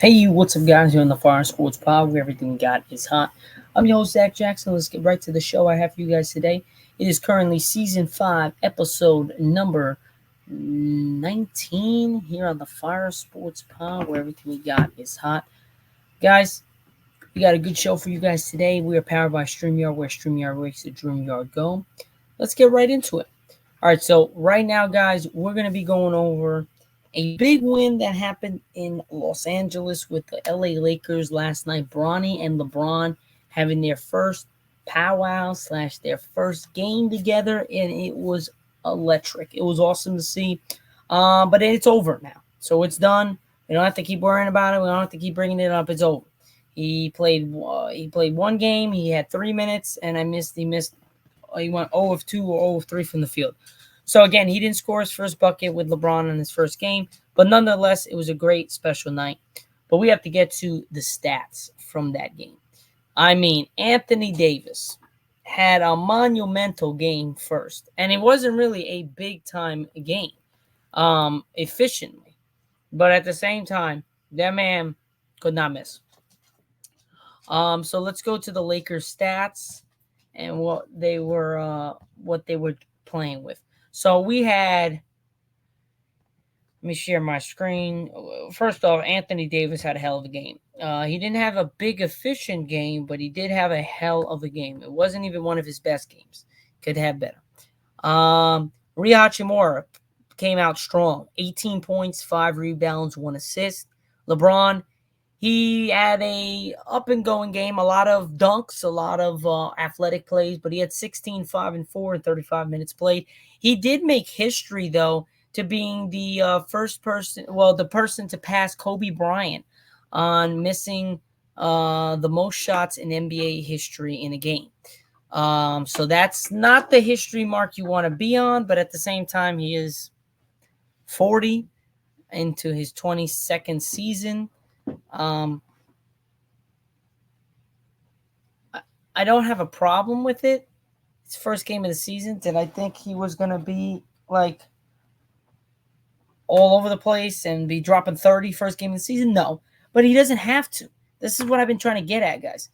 Hey, what's up, guys? You're on the Fire Sports Pod, where everything we got is hot. I'm your host, Zach Jackson. Let's get right to the show I have for you guys today. It is currently season 5, episode number 19 here on the Fire Sports Pod, where everything we got is hot. Guys, we got a good show for you guys today. We are powered by StreamYard, where StreamYard makes the dream yard go. Let's get right into it. All right, so right now, guys, we're going to be going over a big win that happened in Los Angeles with the LA Lakers last night. Bronny and LeBron having their first powwow / their first game together, and it was electric. It was awesome to see. But it's over now, so it's done. We don't have to keep worrying about it. We don't have to keep bringing it up. It's over. He played one game. He had 3 minutes, and he missed. He went 0 of 2 or 0 of 3 from the field. So, again, he didn't score his first bucket with LeBron in his first game, but nonetheless, it was a great special night. But we have to get to the stats from that game. I mean, Anthony Davis had a monumental game first, and it wasn't really a big-time game efficiently. But at the same time, that man could not miss. So let's go to the Lakers stats and what they were playing with. So we had, let me share my screen. First off, Anthony Davis had a hell of a game. He didn't have a big efficient game, but he did have a hell of a game. It wasn't even one of his best games. Could have better. Rui Hachimura came out strong. 18 points, 5 rebounds, 1 assist. LeBron, he had a up-and-going game, a lot of dunks, a lot of athletic plays, but he had 16, 5, and 4 in 35 minutes played. He did make history, though, to being the the person to pass Kobe Bryant on missing the most shots in NBA history in a game. So that's not the history mark you want to be on, but at the same time, he is 40 into his 22nd season. I don't have a problem with it. It's first game of the season. Did I think he was going to be like all over the place and be dropping 30 first game of the season? No, but he doesn't have to. This is what I've been trying to get at, guys.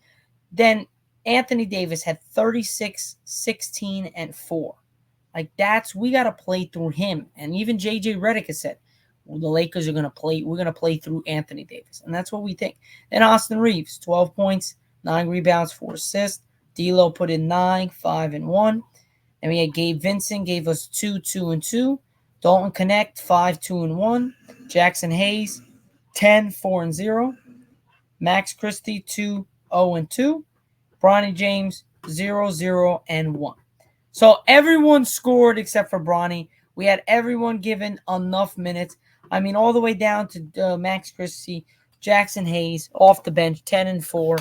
Then Anthony Davis had 36, 16, and 4. Like we got to play through him. And even JJ Redick has said, the Lakers are going to play. We're going to play through Anthony Davis. And that's what we think. Then Austin Reeves, 12 points, 9 rebounds, 4 assists. D'Lo put in 9, 5, and 1. And we had Gabe Vincent gave us 2, 2, and 2. Dalton Connect, 5, 2, and 1. Jackson Hayes, 10, 4, and 0. Max Christie, 2, 0, and 2. Bronny James, 0, 0, and 1. So everyone scored except for Bronny. We had everyone given enough minutes. I mean, all the way down to Max Christie, Jackson Hayes, off the bench, 10 and 4.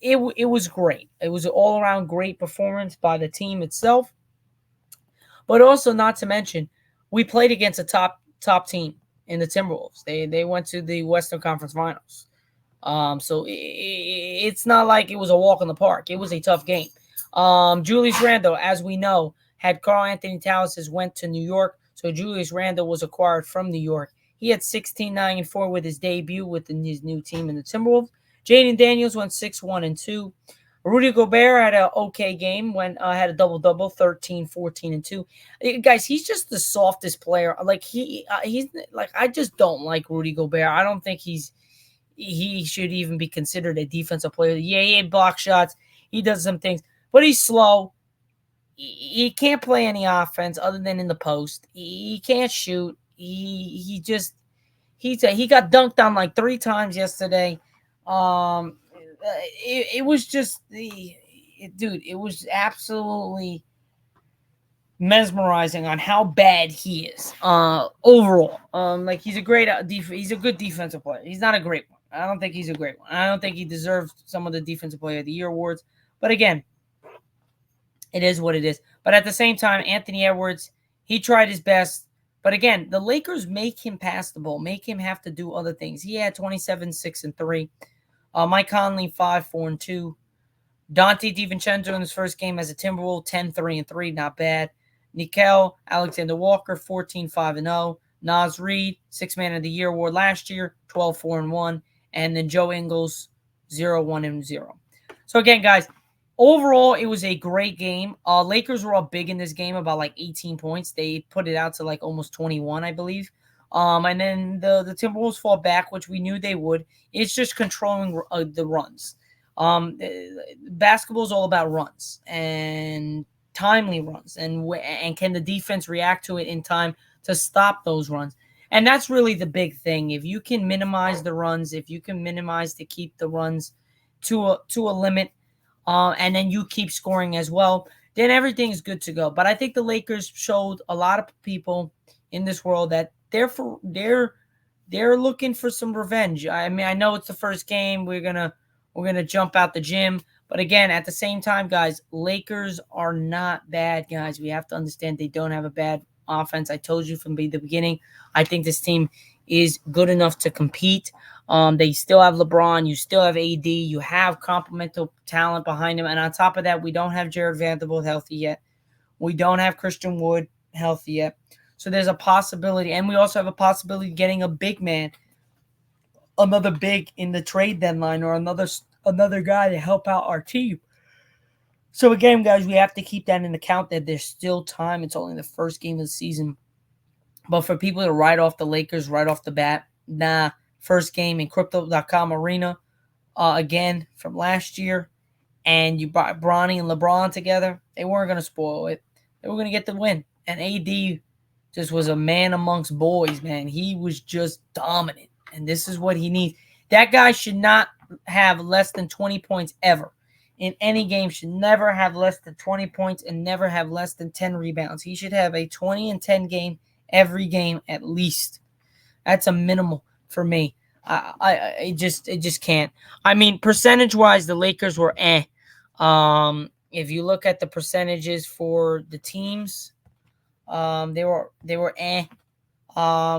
It was great. It was an all-around great performance by the team itself. But also, not to mention, we played against a top team in the Timberwolves. They went to the Western Conference Finals. So it's not like it was a walk in the park. It was a tough game. Julius Randle, as we know, had Karl Anthony Towns went to New York. So Julius Randle was acquired from New York. He had 16, 9, and 4 with his debut with his new team in the Timberwolves. Jaden Daniels went 6, 1, and 2. Rudy Gobert had an okay game, had a double-double, 13, 14, and 2. Guys, he's just the softest player. Like he's like, I just don't like Rudy Gobert. I don't think he should even be considered a defensive player. Yeah, he had block shots. He does some things, but he's slow. He can't play any offense other than in the post. He can't shoot. He got dunked on like 3 times yesterday. It was just it was absolutely mesmerizing on how bad he is overall. Like he's a good defensive player. He's not a great one. I don't think he's a great one. I don't think he deserves some of the Defensive Player of the Year awards. But again, it is what it is. But at the same time, Anthony Edwards, he tried his best. But again, the Lakers make him pass the ball, make him have to do other things. He had 27, 6, and 3. Mike Conley, 5, 4, and 2. Dante DiVincenzo in his first game as a Timberwolves, 10, 3, and 3. Not bad. Nickeil Alexander Walker, 14, 5, and 0. Nas Reed, Sixth Man of the Year award last year, 12-4-1. And then Joe Ingles, 0-1-0. So again, guys, overall, it was a great game. Lakers were up big in this game, about like 18 points. They put it out to like almost 21, I believe. And then the Timberwolves fall back, which we knew they would. It's just controlling the runs. Basketball is all about runs and timely runs, and can the defense react to it in time to stop those runs? And that's really the big thing. If you can minimize the runs, if you can minimize to keep the runs to a limit, and then you keep scoring as well, then everything's good to go. But I think the Lakers showed a lot of people in this world that they're looking for some revenge. I mean, I know it's the first game. We're gonna jump out the gym. But again, at the same time, guys, Lakers are not bad, guys. We have to understand they don't have a bad offense. I told you from the beginning, I think this team is good enough to compete. They still have LeBron. You still have AD. You have complementary talent behind him. And on top of that, we don't have Jared Vanderbilt healthy yet. We don't have Christian Wood healthy yet. So there's a possibility. And we also have a possibility of getting a big man, another big in the trade deadline, or another guy to help out our team. So again, guys, we have to keep that in account that there's still time. It's only the first game of the season. But for people to write off the Lakers right off the bat, nah. First game in Crypto.com Arena, again, from last year. And you brought Bronny and LeBron together. They weren't going to spoil it. They were going to get the win. And AD just was a man amongst boys, man. He was just dominant. And this is what he needs. That guy should not have less than 20 points ever. In any game, should never have less than 20 points and never have less than 10 rebounds. He should have a 20 and 10 game every game at least. That's a minimal for me. It just can't. I mean, percentage-wise, the Lakers were eh. If you look at the percentages for the teams, they were eh.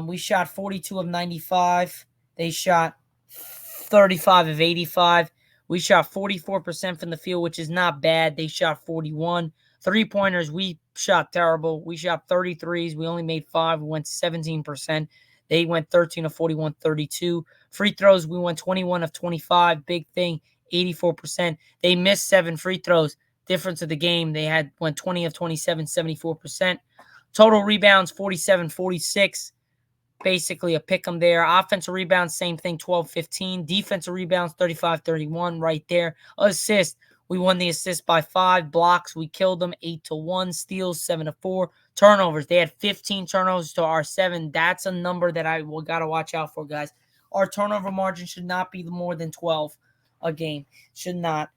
We shot 42 of 95. They shot 35 of 85. We shot 44% from the field, which is not bad. They shot 41. Three-pointers, we shot terrible. We shot 33s. We only made 5. We went 17%. They went 13 of 41, 32. Free throws, we went 21 of 25. Big thing, 84%. They missed 7 free throws. Difference of the game, they went 20 of 27, 74%. Total rebounds, 47, 46. Basically a pick 'em there. Offensive rebounds, same thing, 12, 15. Defensive rebounds, 35, 31, right there. Assist, we won the assist by 5. Blocks, we killed them 8-1. Steals, 7-4. Turnovers, they had 15 turnovers to our 7. That's a number that I got to watch out for, guys. Our turnover margin should not be more than 12 a game. Should not.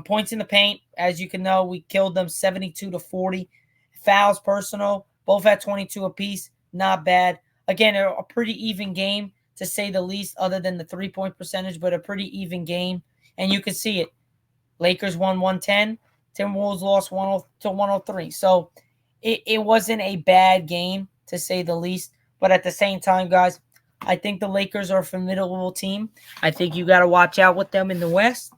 Points in the paint, as you can know, we killed them 72-40. Fouls, personal, both at 22 apiece. Not bad. Again, a pretty even game, to say the least, other than the 3-point percentage, but a pretty even game. And you can see it. Lakers won 110. Timberwolves lost 103. So it wasn't a bad game, to say the least. But at the same time, guys, I think the Lakers are a formidable team. I think you got to watch out with them in the West.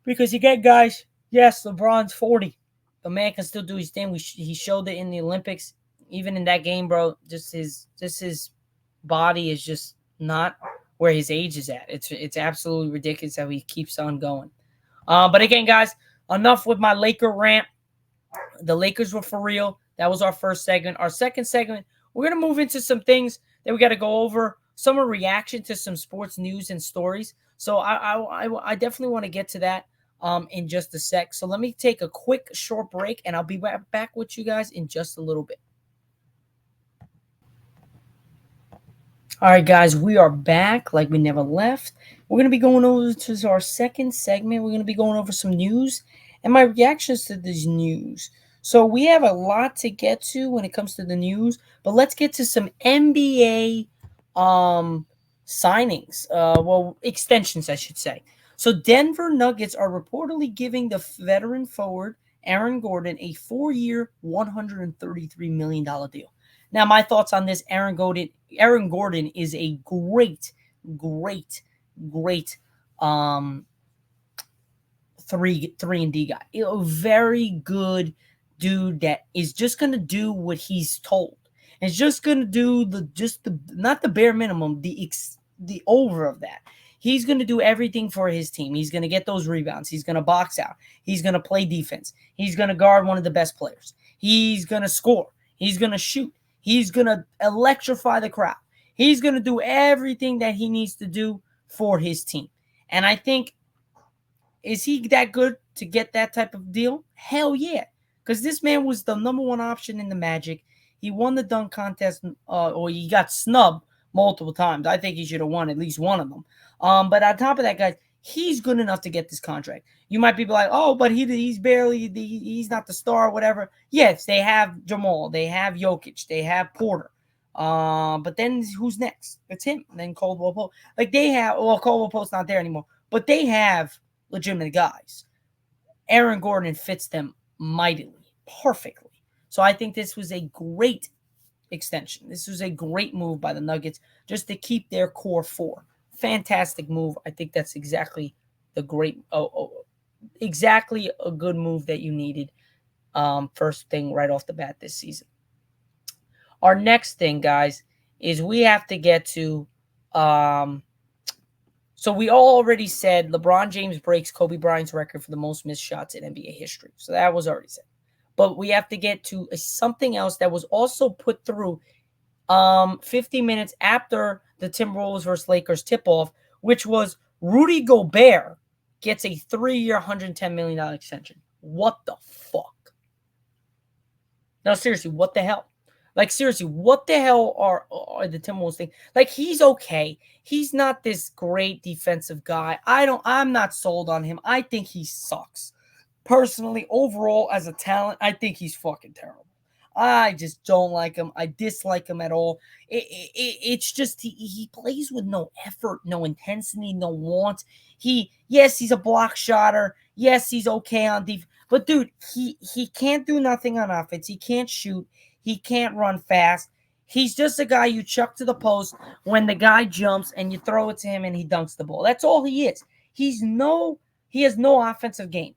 Because again, guys, yes, LeBron's 40. The man can still do his thing. He showed it in the Olympics. Even in that game, bro, just his body is just not where his age is at. It's absolutely ridiculous how he keeps on going. But again, guys, enough with my Laker rant. The Lakers were for real. That was our first segment. Our second segment, we're going to move into some things that we got to go over. Some reaction to some sports news and stories. So I definitely want to get to that in just a sec. So let me take a quick short break, and I'll be back with you guys in just a little bit. All right, guys, we are back like we never left. We're going to be going over to our second segment. We're going to be going over some news and my reactions to this news. So we have a lot to get to when it comes to the news, but let's get to some NBA signings. Extensions, I should say. So Denver Nuggets are reportedly giving the veteran forward Aaron Gordon a 4-year, $133 million deal. Now, my thoughts on this: Aaron Gordon is a great 3-and-D guy. A very good dude that is just going to do what he's told. Is just going to do the not the bare minimum, the over of that. He's going to do everything for his team. He's going to get those rebounds. He's going to box out. He's going to play defense. He's going to guard one of the best players. He's going to score. He's going to shoot. He's going to electrify the crowd. He's going to do everything that he needs to do for his team. And I think, is he that good to get that type of deal? Hell yeah. Because this man was the number one option in the Magic. He won the dunk contest, or he got snubbed multiple times. I think he should have won at least one of them. But on top of that, guys, he's good enough to get this contract. You might be like, oh, but he's not the star or whatever. Yes, they have Jamal. They have Jokic. They have Porter. But then who's next? It's him. And then Caldwell Pope. Like they have, well, Caldwell Pope's not there anymore. But they have legitimate guys. Aaron Gordon fits them mightily, perfectly. So I think this was a great extension. This was a great move by the Nuggets just to keep their core four. Fantastic move. I think that's exactly exactly a good move that you needed. First thing right off the bat this season. Our next thing, guys, is we have to get to. So we already said LeBron James breaks Kobe Bryant's record for the most missed shots in NBA history. So that was already said. But we have to get to something else that was also put through 50 minutes after the Timberwolves versus Lakers tip-off, which was Rudy Gobert gets a 3-year, $110 million extension. What the fuck? No, seriously, what the hell? Like, seriously, what the hell are the Timberwolves thing? Like, he's okay. He's not this great defensive guy. I'm not sold on him. I think he sucks. Personally, overall, as a talent, I think he's fucking terrible. I just don't like him. I dislike him at all. It's just he plays with no effort, no intensity, no want. Yes, he's a block shotter. Yes, he's okay on defense. But, dude, he can't do nothing on offense. He can't shoot. He can't run fast. He's just a guy you chuck to the post when the guy jumps and you throw it to him and he dunks the ball. That's all he is. He has no offensive game.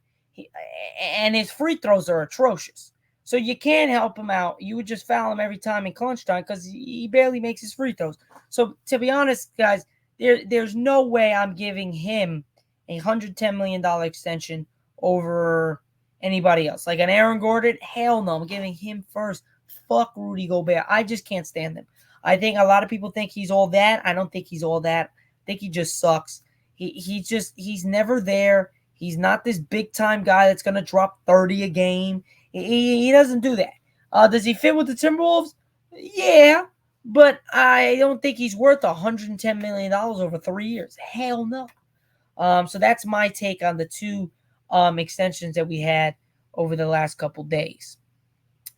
And his free throws are atrocious. So you can't help him out. You would just foul him every time in crunch time because he barely makes his free throws. So to be honest, guys, there's no way I'm giving him a $110 million extension over anybody else. Like an Aaron Gordon, hell no. I'm giving him first. Fuck Rudy Gobert. I just can't stand him. I think a lot of people think he's all that. I don't think he's all that. I think he just sucks. He's never there. He's not this big-time guy that's going to drop 30 a game. He doesn't do that. Does he fit with the Timberwolves? Yeah, but I don't think he's worth $110 million over 3 years. Hell no. So that's my take on the two extensions that we had over the last couple days.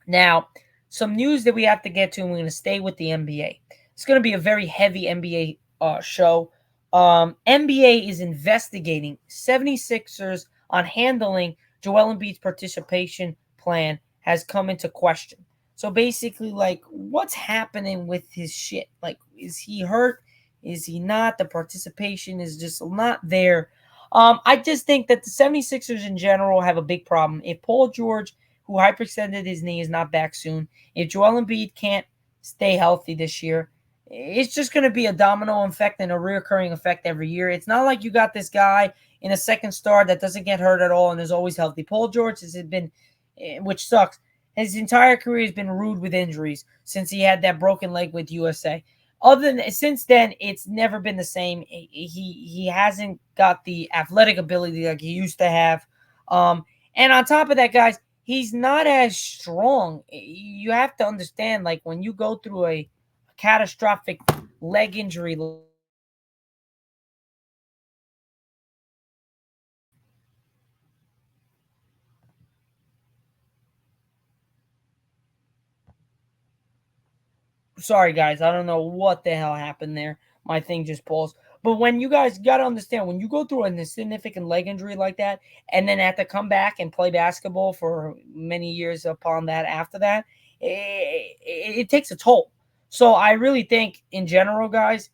Now, some news that we have to get to, and we're going to stay with the NBA. It's going to be a very heavy NBA show. NBA is investigating 76ers on handling Joel Embiid's participation plan has come into question. So basically, like, what's happening with his shit? Like, is he hurt? Is he not? The participation is just not there. I just think that the 76ers in general have a big problem. If Paul George, who hyperextended his knee, is not back soon, if Joel Embiid can't stay healthy this year, it's just going to be a domino effect and a reoccurring effect every year. It's not like you got this guy in a second star that doesn't get hurt at all and is always healthy. Paul George has been, which sucks, his entire career has been rude with injuries since he had that broken leg with USA. Since then, it's never been the same. He hasn't got the athletic ability like he used to have. And on top of that, guys, he's not as strong. You have to understand, like, when you go through a catastrophic leg injury. Sorry, guys. I don't know what the hell happened there. My thing just paused. But when you guys got to understand, when you go through a significant leg injury like that and then have to come back and play basketball for many years upon that after that, it takes a toll. So I really think in general, guys,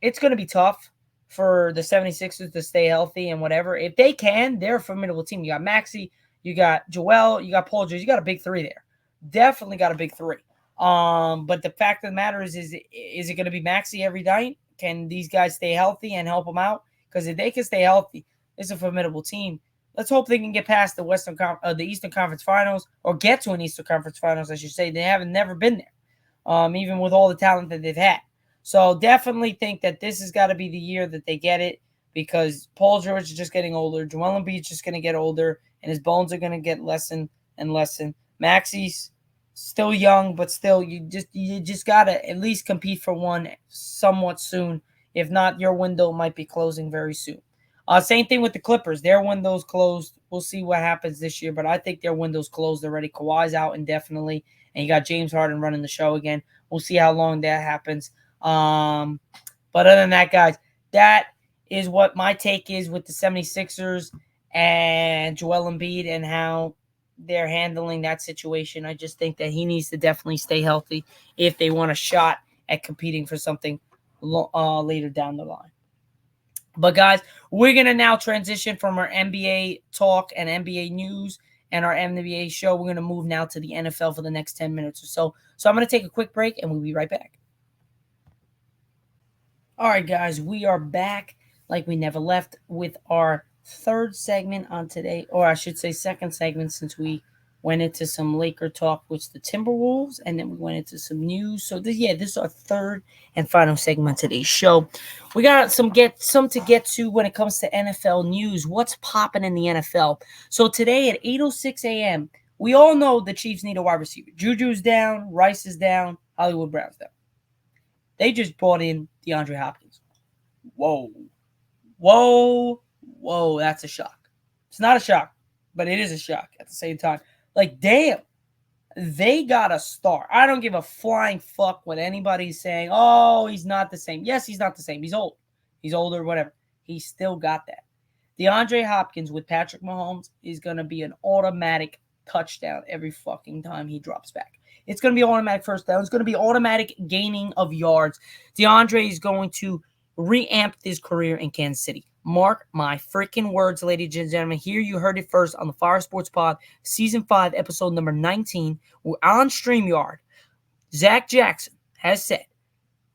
it's going to be tough for the 76ers to stay healthy and whatever. If they can, they're a formidable team. You got Maxey, you got Joel, you got Paul George. You got a big three there. Definitely got a big three. But the fact of the matter is it going to be Maxey every night? Can these guys stay healthy and help them out? Because if they can stay healthy, it's a formidable team. Let's hope they can get past the Eastern Conference Finals, or get to an Eastern Conference Finals, I should say. They haven't never been there, even with all the talent that they've had. So definitely think that this has got to be the year that they get it, because Paul George is just getting older. Joel Embiid's just going to get older, and his bones are going to get lessen and lessen. Maxey's still young, but still, you just gotta at least compete for one somewhat soon. If not, your window might be closing very soon. Same thing with the Clippers. Their window's closed. We'll see what happens this year, but I think their window's closed already. Kawhi's out indefinitely, and you got James Harden running the show again. We'll see how long that happens. But other than that, guys, that is what my take is with the 76ers and Joel Embiid and how they're handling that situation. I just think that he needs to definitely stay healthy if they want a shot at competing for something later down the line. But guys, we're going to now transition from our NBA talk and NBA news and our NBA show. We're going to move now to the NFL for the next 10 minutes or so. So I'm going to take a quick break and we'll be right back. All right, guys, we are back like we never left with our third segment on today, or I should say second segment, since we went into some Laker talk with the Timberwolves, and then we went into some news. So this is our third and final segment of today's show. We got some to get to when it comes to NFL news. What's popping in the NFL? So today at 8:06 a.m., we all know the Chiefs need a wide receiver. Juju's down, Rice is down, Hollywood Brown's down. They just brought in DeAndre Hopkins. Whoa, that's a shock. It's not a shock, but it is a shock at the same time. Like, damn, they got a star. I don't give a flying fuck what anybody's saying. Oh, he's not the same. Yes, he's not the same. He's old. He's older, whatever. He still got that. DeAndre Hopkins with Patrick Mahomes is going to be an automatic touchdown every fucking time he drops back. It's going to be automatic first down. It's going to be automatic gaining of yards. DeAndre is going to reamp his career in Kansas City. Mark my freaking words, ladies and gentlemen. Here you heard it first on the Fire Sports Pod, Season 5, Episode number 19. We're on StreamYard. Zack Jackson has said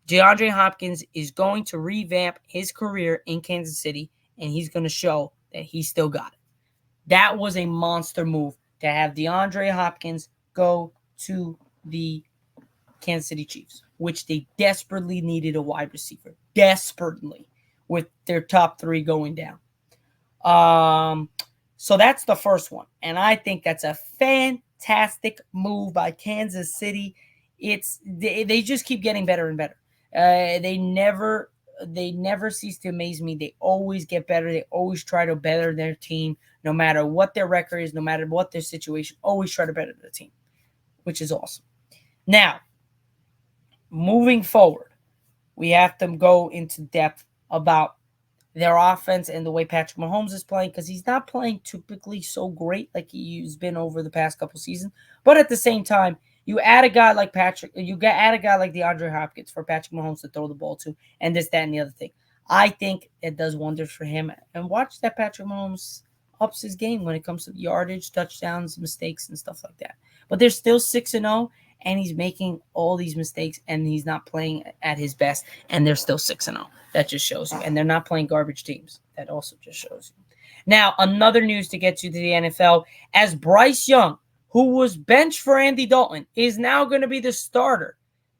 DeAndre Hopkins is going to revamp his career in Kansas City, and he's going to show that he still got it. That was a monster move to have DeAndre Hopkins go to the Kansas City Chiefs, which they desperately needed a wide receiver. Desperately, with their top three going down. So that's the first one. And I think that's a fantastic move by Kansas City. They just keep getting better and better. They never cease to amaze me. They always get better. They always try to better their team, no matter what their record is, no matter what their situation. Always try to better the team, which is awesome. Now, moving forward, we have to go into depth about their offense and the way Patrick Mahomes is playing, because he's not playing typically so great like he's been over the past couple seasons. But at the same time, you add a guy like DeAndre Hopkins for Patrick Mahomes to throw the ball to, and this, that, and the other thing. I think it does wonders for him. And watch that Patrick Mahomes ups his game when it comes to yardage, touchdowns, mistakes, and stuff like that. But they're still 6-0, and he's making all these mistakes, and he's not playing at his best, and they're still 6-0. That just shows you. And they're not playing garbage teams. That also just shows you. Now, another news to get to the NFL, as Bryce Young, who was benched for Andy Dalton, is now going to be the starter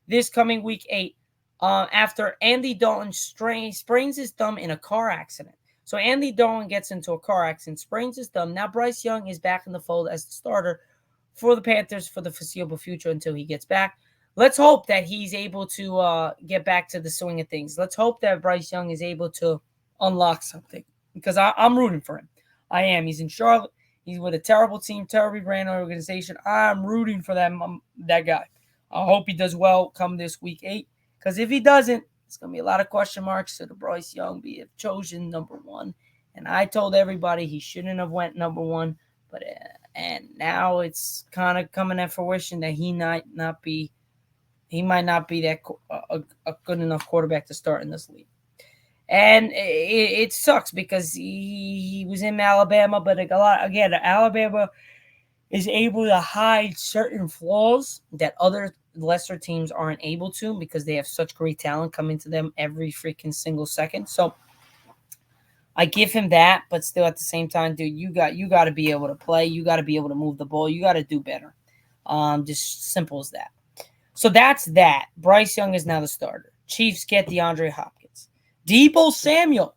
this coming week 8 after Andy Dalton sprains his thumb in a car accident. So Andy Dalton gets into a car accident, sprains his thumb. Now Bryce Young is back in the fold as the starter for the Panthers for the foreseeable future until he gets back. Let's hope that he's able to get back to the swing of things. Let's hope that Bryce Young is able to unlock something, because I'm rooting for him. I am. He's in Charlotte. He's with a terrible team, terribly ran organization. I'm rooting for that guy. I hope he does well come this week 8, because if he doesn't, it's going to be a lot of question marks. Should Bryce Young be chosen number 1? And I told everybody he shouldn't have went number 1, but and now it's kind of coming at fruition that he might not be that a good enough quarterback to start in this league. And it sucks because he was in Alabama, but Alabama is able to hide certain flaws that other lesser teams aren't able to because they have such great talent coming to them every freaking single second. So I give him that, but still at the same time, dude, you got to be able to play. You got to be able to move the ball. You got to do better. Just simple as that. So that's that. Bryce Young is now the starter. Chiefs get DeAndre Hopkins. Deebo Samuel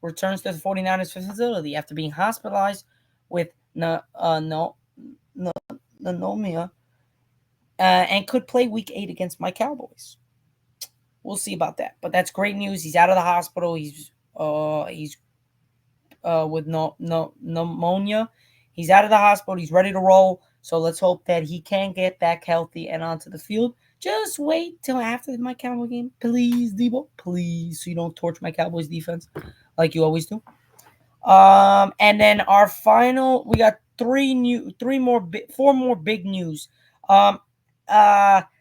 returns to the 49ers facility after being hospitalized with pneumonia and could play Week 8 against my Cowboys. We'll see about that, but that's great news. He's out of the hospital. He's with pneumonia. He's out of the hospital. He's ready to roll. So let's hope that he can get back healthy and onto the field. Just wait till after my Cowboy game, please, Debo, please, so you don't torch my Cowboys defense like you always do. And then our final, we got four more big news.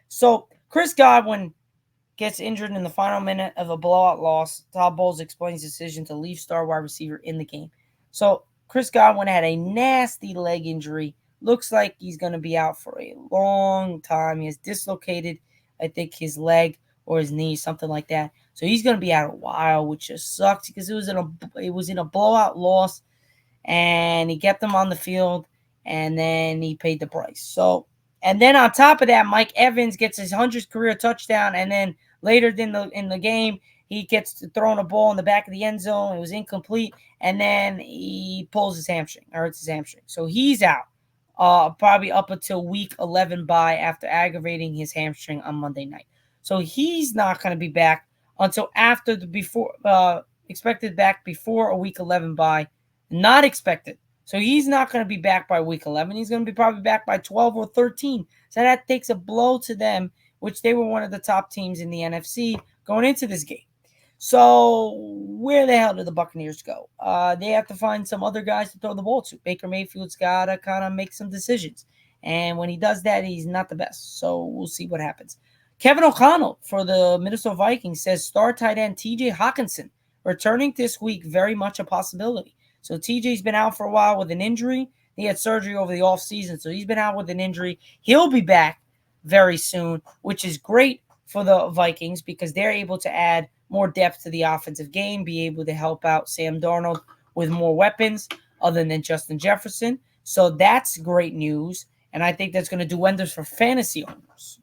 So Chris Godwin gets injured in the final minute of a blowout loss. Todd Bowles explains his decision to leave star wide receiver in the game. So Chris Godwin had a nasty leg injury. Looks like he's going to be out for a long time. He has dislocated, I think, his leg or his knee, something like that. So he's going to be out a while, which just sucks because it was in a blowout loss, and he kept him on the field, and then he paid the price. So, and then on top of that, Mike Evans gets his 100th career touchdown, and then later in the game, he gets thrown a ball in the back of the end zone. It was incomplete, and then he pulls his hamstring, or hurts his hamstring. So he's out. Probably up until week 11 bye after aggravating his hamstring on Monday night. So he's not going to be back until after expected back before a week 11 bye. Not expected. So he's not going to be back by week 11. He's going to be probably back by 12 or 13. So that takes a blow to them, which they were one of the top teams in the NFC going into this game. So where the hell do the Buccaneers go? They have to find some other guys to throw the ball to. Baker Mayfield's got to kind of make some decisions. And when he does that, he's not the best. So we'll see what happens. Kevin O'Connell for the Minnesota Vikings says star tight end TJ Hawkinson returning this week, very much a possibility. So TJ's been out for a while with an injury. He had surgery over the offseason, so he's been out with an injury. He'll be back very soon, which is great for the Vikings because they're able to add more depth to the offensive game, be able to help out Sam Darnold with more weapons other than Justin Jefferson. So that's great news, and I think that's going to do wonders for fantasy owners.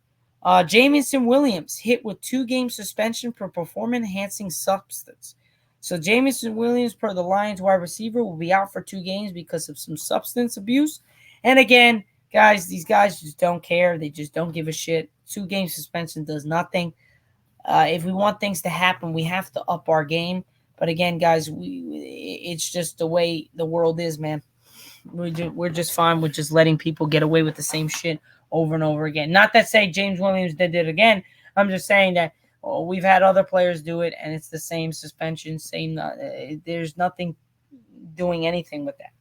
Jamison Williams hit with 2-game suspension for performance-enhancing substance. So Jamison Williams, per the Lions wide receiver, will be out for 2 games because of some substance abuse. And again, guys, these guys just don't care. They just don't give a shit. 2-game suspension does nothing. If we want things to happen, we have to up our game. But again, guys, it's just the way the world is, man. We're just fine with just letting people get away with the same shit over and over again. Not that say James Williams did it again. I'm just saying that we've had other players do it, and it's the same suspension. There's nothing doing anything with that.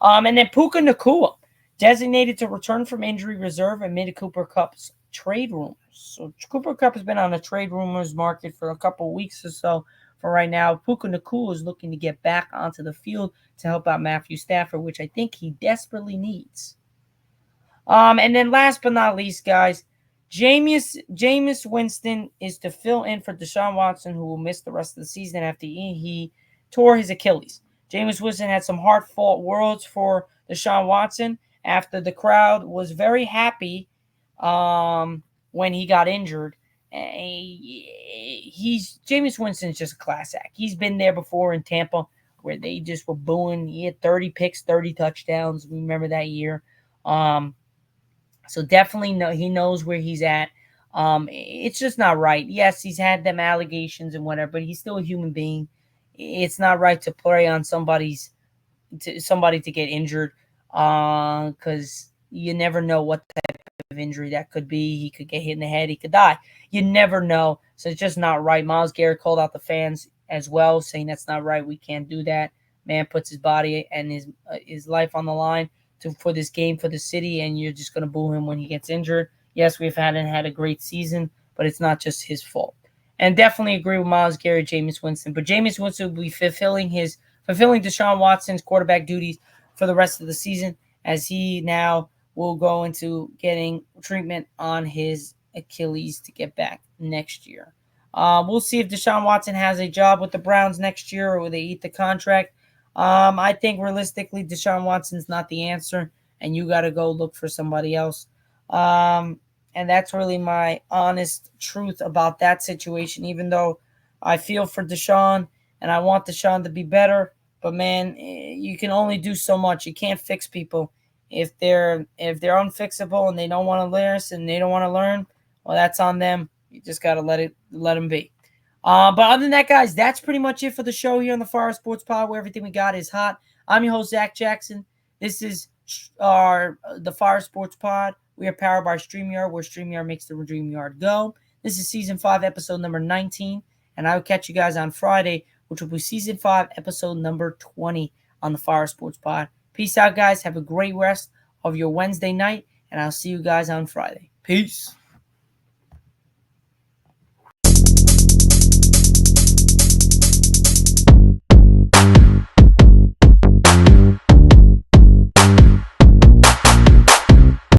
And then Puka Nacua, designated to return from injury reserve amid Cooper Kupp's trade rumors. So Cooper Kupp has been on the trade rumors market for a couple of weeks or so. For right now, Puka Nacua is looking to get back onto the field to help out Matthew Stafford, which I think he desperately needs. And then last but not least, guys, Jameis Winston is to fill in for Deshaun Watson, who will miss the rest of the season after he tore his Achilles. Jameis Winston had some heartfelt words for Deshaun Watson after the crowd was very happy when he got injured. Jameis Winston's just a class act. He's been there before in Tampa where they just were booing. He had 30 picks, 30 touchdowns. We remember that year. So definitely he knows where he's at. It's just not right. Yes, he's had them allegations and whatever, but he's still a human being. It's not right to prey on somebody to get injured because you never know what type of injury that could be. He could get hit in the head. He could die. You never know. So it's just not right. Myles Garrett called out the fans as well, saying that's not right. We can't do that. Man puts his body and his life on the line for this game, for the city, and you're just going to boo him when he gets injured. Yes, we've had a great season, but it's not just his fault. And definitely agree with Myles Garrett, Jameis Winston. But Jameis Winston will be fulfilling Deshaun Watson's quarterback duties for the rest of the season, as he now will go into getting treatment on his Achilles to get back next year. We'll see if Deshaun Watson has a job with the Browns next year or will they eat the contract. I think realistically, Deshaun Watson's not the answer, and you got to go look for somebody else. And that's really my honest truth about that situation, even though I feel for Deshaun and I want Deshaun to be better. But, man, you can only do so much. You can't fix people. If they're unfixable and they don't want to listen and they don't want to learn, well, that's on them. You just got to let them be. But other than that, guys, that's pretty much it for the show here on the Fire Sports Pod, where everything we got is hot. I'm your host, Zack Jackson. This is the Fire Sports Pod. We are powered by StreamYard, where StreamYard makes the dream yard go. This is Season 5, Episode number 19, and I will catch you guys on Friday, which will be Season 5, Episode number 20 on the Fire Sports Pod. Peace out, guys. Have a great rest of your Wednesday night, and I'll see you guys on Friday. Peace.